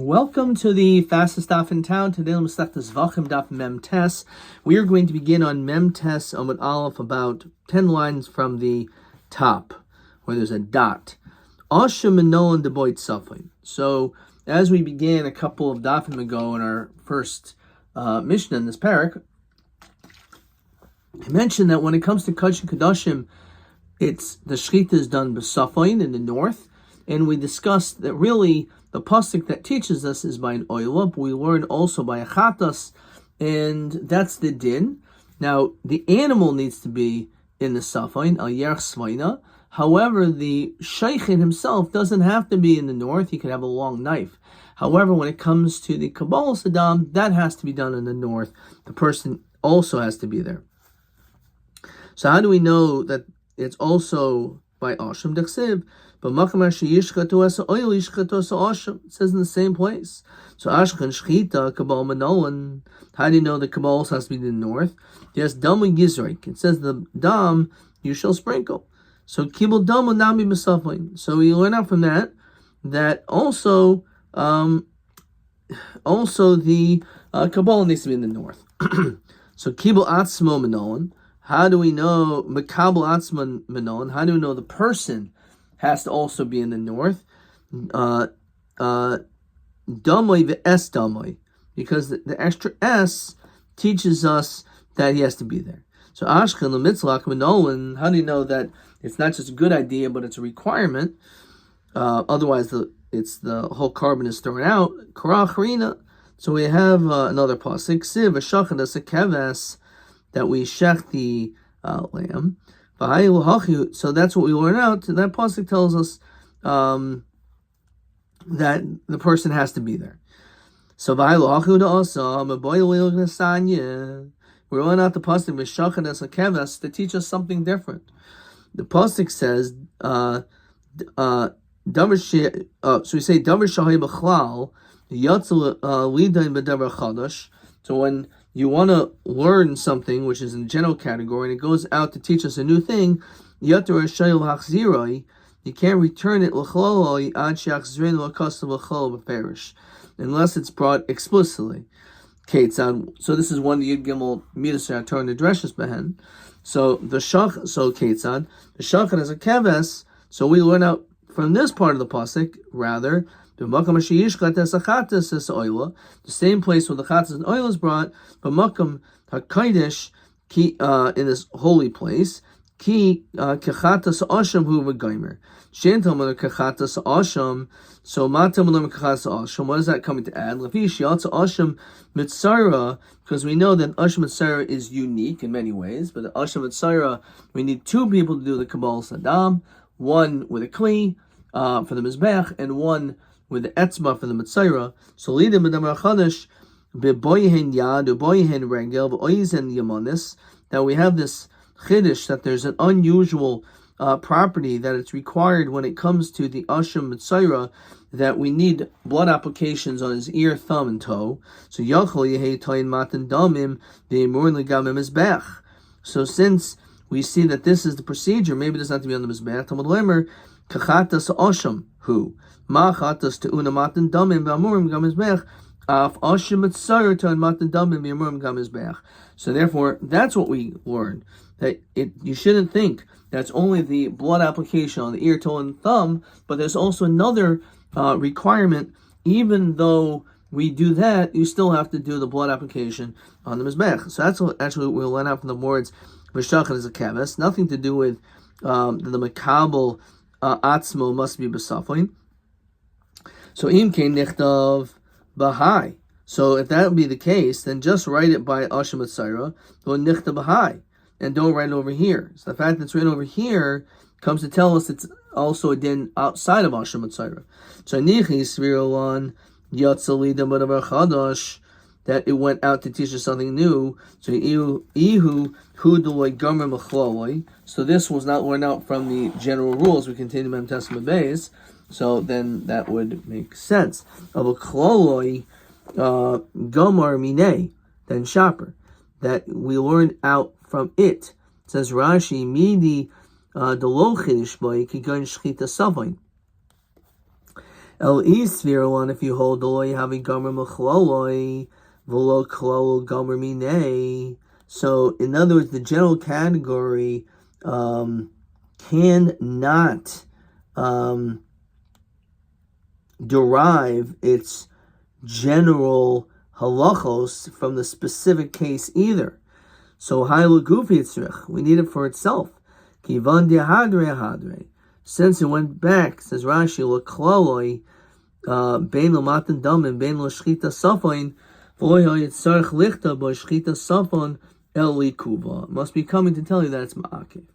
Welcome to the fastest daf in town. Today we'll start the Zevachim daf Mem Tes. We are going to begin on Mem Tes Amud Aleph, about 10 lines from the top, where there's a dot. Ashim and Nolan de Boit Safin. So, as we began a couple of dafim ago in our first Mishnah in this parak, I mentioned that when it comes to Kodesh and Kedoshim, it's the Shechita is done b'Safin in the north, and we discussed that really the pasuk that teaches us is by an oila, but we learn also by a chatas, and that's the din. Now, the animal needs to be in the safain, al yerch svaina. However, the sheikhin himself doesn't have to be in the north. He could have a long knife. However, when it comes to the kabbalah sadam, that has to be done in the north. The person also has to be there. So how do we know that it's also by Asham Dechsev? But it says in the same place. So Ashkan Shchita, Kabal Manolan. How do you know the Kabbalah has to be in the north? Yes, Dam and Gizrik. It says the Dam you shall sprinkle. So Kibble Dam will not be Mesafin. So we learn out from that also the Kabbalah needs to be in the north. So Kibble Atzmo Manolan. How do we know Makabel Atzman Manolan? How do we know the person has to also be in the north? Damoy v'es damoy, because the extra S teaches us that he has to be there. So Ashkan l'mitzlach menolan, how do you know that it's not just a good idea, but it's a requirement? Otherwise, the whole carbon is thrown out. Karach rina. So we have another pasuk, siv v'shachan as a keves, that we shech the lamb. So that's what we learn out. That pasuk tells us that the person has to be there. So we learn out the pasuk v'shachan as a keves to teach us something different. The pasuk says, so we say davar shahay b'chlal yatzel lidain b'davar chadash. So when you want to learn something which is in the general category and it goes out to teach us a new thing, you can't return it unless it's brought explicitly. So this is one Yud Gimel Midas Torah and the Dreshes Behen. So the Ketzad, the Shachan is a keves. So we learn out from this part of the pasuk rather. The same place where the chatas and oil is brought, but makam hakodesh in this holy place, ki kechatas asham hu v'gaimer. Shentam under kechatas asham. So matam under kechatas asham. What is that coming to add? Lafish yatsa asham mitzara, because we know that asham mitzara is unique in many ways, but the asham mitzara we need two people to do the kabbalah sadam, one with a kli for the mizbech and one with the etzma for the Mitzayra. So lidim b'damar chadash b'boyhen yad u'boyhen regel b'oyzen yamanis, that we have this chiddush that there's an unusual property that it's required when it comes to the asham Mitzayra, that we need blood applications on his ear, thumb, and toe. So yachol yehei toyin matan damim v'imur legamim mizbech. So since we see that this is the procedure, maybe it doesn't have to be on the mizbech. Talmud lemer kachatas asham hu. So therefore, that's what we learned, that you shouldn't think that's only the blood application on the ear, toe, and thumb, but there's also another requirement. Even though we do that, you still have to do the blood application on the mizbech. So that's what actually we'll learn out from the words v'shachan is a keves, nothing to do with the makabel atzmo must be b'safin. So im kein nichtav bahai. So if that would be the case, then just write it by Asham Mitzayra, or nichtav bahai, and don't write it over here. So the fact that it's written over here comes to tell us it's also a din outside of Asham Mitzayra. So nichi svirulon yatzalidam b'davar chadash, that it went out to teach us something new. So ihu hudeloy gomer mechloloi. So this was not learned out from the general rules. We continue Mem Testament Beis. So then that would make sense. Of a kloloi gomar mine, then shaper, that we learned out from it. It says Rashi midi delo chidish boy kigon shchita savain. El Isvir one, if you hold the loy having gomer mechloloi, v'lo klol gomer minei. So, in other words, the general category cannot derive its general halachos from the specific case either. So, haylu gufi tzrich, we need it for itself. Kivan dehadre hadre. Since it went back, says Rashi, l'klaloi, bein l'matan damin, bein l'shchita safoin, v'loy yitzarech lichta bo shchita safon el likuva. Must be coming to tell you that it's ma'akev.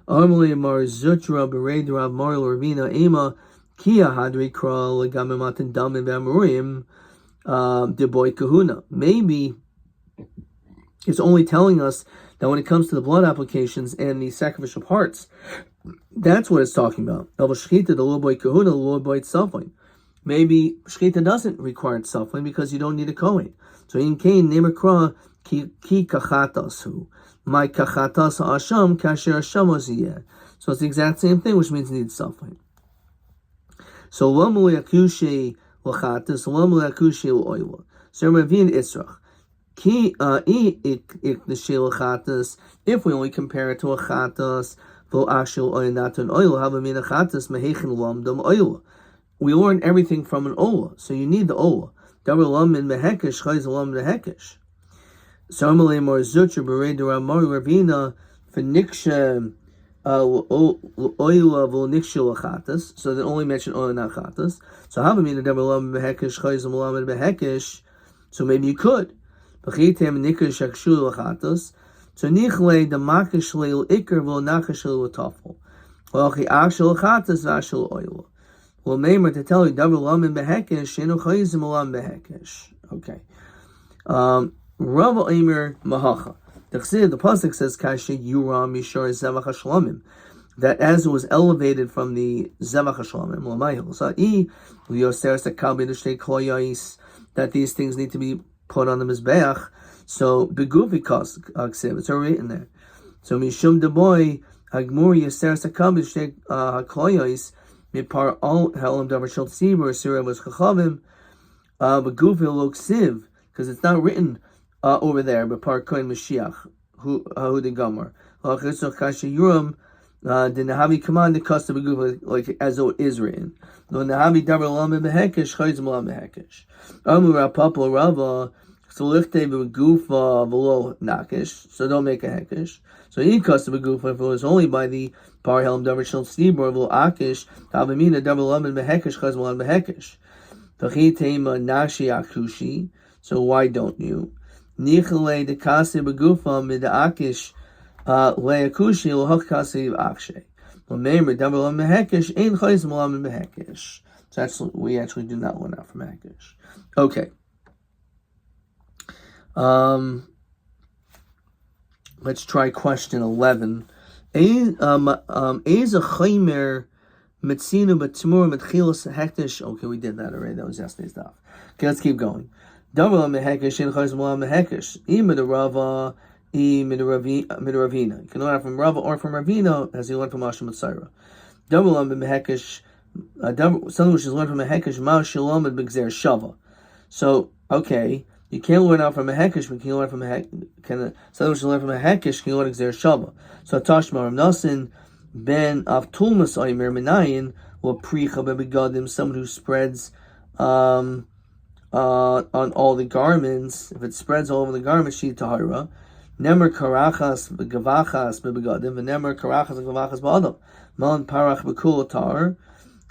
Armali mar zutra bereid Rav Mar Ravina ema kia hadri kral l'gamim matan damin v'amurim de boy kahuna. Maybe it's only telling us that when it comes to the blood applications and the sacrificial parts, that's what it's talking about. Maybe shchita doesn't require tzaflin because you don't need a kohen. So in kain nemakra ki kachatasu, my kachatas asham kasher ashamoziyeh. So it's the exact same thing, which means it needs tzaflin. So lamu yakushe lachatas, lamu yakushe loyla. So Ravin Israch. If we only compare it to a chatas, we learn everything from an ola, so you need the ola. So they only mention ola, not chatas. So maybe you could. So nichle the makish leil ikr vo nakish leil tafel. Well, the actual chatas actual oil. Well, neighbor to tell you double lam behekish inu chayizim lam behekish. Okay. Rav Eimer mahacha. The pasuk says kashe yuram mishor zevach hashlamim. That as it was elevated from the zevach hashlamim lamayil sa'i liyoser sekabi d'shtei kloyais, that these things need to be put on the mizbeach. So begufi kos aksiv, it's already in there. So mishum deboy agmur yaser sakam b'shtei hakloyos mipar al helam davar shel tzibur sirah was chachavim begufi loksiv, because it's not written over there. But par koin mashiach who the gomer lachitzoch kasha yuram the nahavi command the custom begufi like as though it is written. No nahavi davar lam behekesh chayzim lam behekesh. Amur rapapol rava. So lichte begufa v'lo nakish, so don't make a hekish. So he cuts the begufa if it was only by the par helm davar shel tzibur v'lo akish tavamina davar lamed behekish chaz malan behekish. V'chitema nashi akushi. So why don't you? Nichale de kasi begufa mid akish leakushi lohak kasi akshay. L'meimer davar lamed behekish ein chaz malan behekish. So that's, we actually do not learn out from hekish. Okay. Let's try question 11. Okay, we did that already. That was yesterday's stuff. Okay, let's keep going. You can learn from Rava or from Ravina, as you learn from Asham Matzira. Something which is learned from a hekesh, ma shalom and b'gzer shava. So, okay. You can't learn out from a hekesh, but can you learn from a something you learn from a hekesh, can you learn gzer shava? So Tashma Rav Nasin ben Avtulmas Oimer Menayin will pricha bebegadim, someone who spreads on all the garments. If it spreads all over the garments, she tahira. Nemer karachas begavachas bebegadim, and nemer karachas begavachas ba'adam. Man parach bekulatar,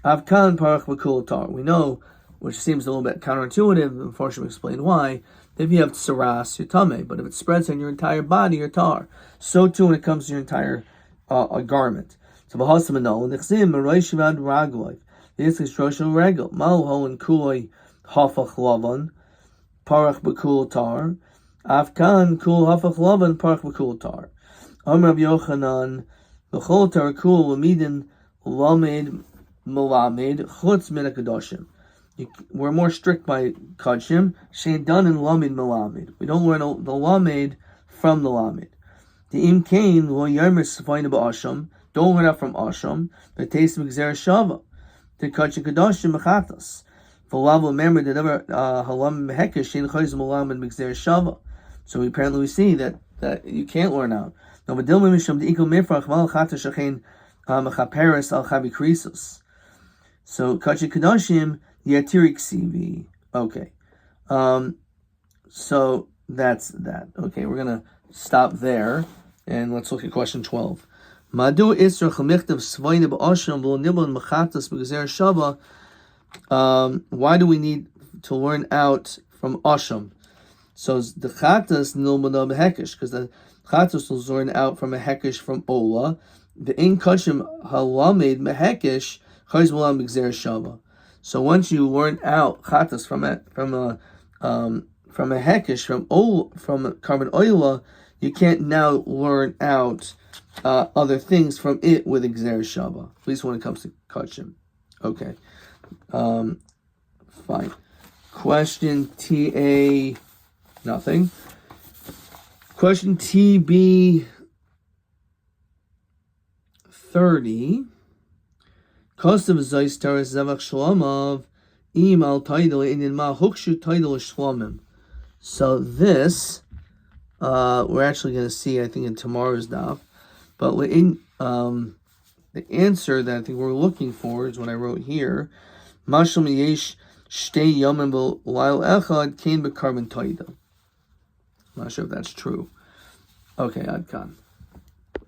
avkan parach bekulatar. We know, which seems a little bit counterintuitive, unfortunately explain why. If you have tsaras, you're tame, but if it spreads on your entire body, you're tar. So too when it comes to your entire garment. So v'hasamanol nechzim meroishivad ragloy. This is shroshel regel malho and kuloi hafach lavan parach bekul tar afkan kul hafach lavan parach bekul tar. Amrav Yochanan v'chol tar kul lamidin lamed malamed chutz min hakadoshim. We're more strict by Kodshim. Shein done in Lamed Melamed. We don't learn the Lamed from the Lamed. The Im Kain lo Yermer Sfaina ba'Asham. Don't learn out from Asham. The taste of Gzer Shava. to Kach Kedoshim Mechatas. V'lav remember the never halam mehekesh shein chayz mulam and mixer shava. So apparently we see that you can't learn out. No, but dilma misham the ikol mefrach mal chata shechein mechaperes al chavi krisos. So Kach Kedoshim yatirik sivi. Okay. So that's that. Okay, we're gonna stop there and let's look at question 12. Madu isra chamichtav svayne ba'asham v'lo nibon mechatas b'gezer shava. Why do we need to learn out from asham? So the chatas nilmana mehekesh, because the chatas will learn out from a hekesh from ola. The in kashim halamed mehekesh chayz mulam b'gezer shava. So once you learn out chatas from a hekesh from carbon oila, you can't now learn out other things from it with Gzer Shava, at least when it comes to Kachim. Okay. Fine. Question TA, nothing. Question TB 30. Kostav Zeis Teres Zevach Shlomov Im al Taidel in Ma Hukshu Taidel Shlomim. So this we're actually going to see, I think, in tomorrow's daf. But in the answer that I think we're looking for is what I wrote here. Mashal miyesh shtei yomim b'layl echad kain b'karbon toida. I'm not sure if that's true. Okay, Adkan.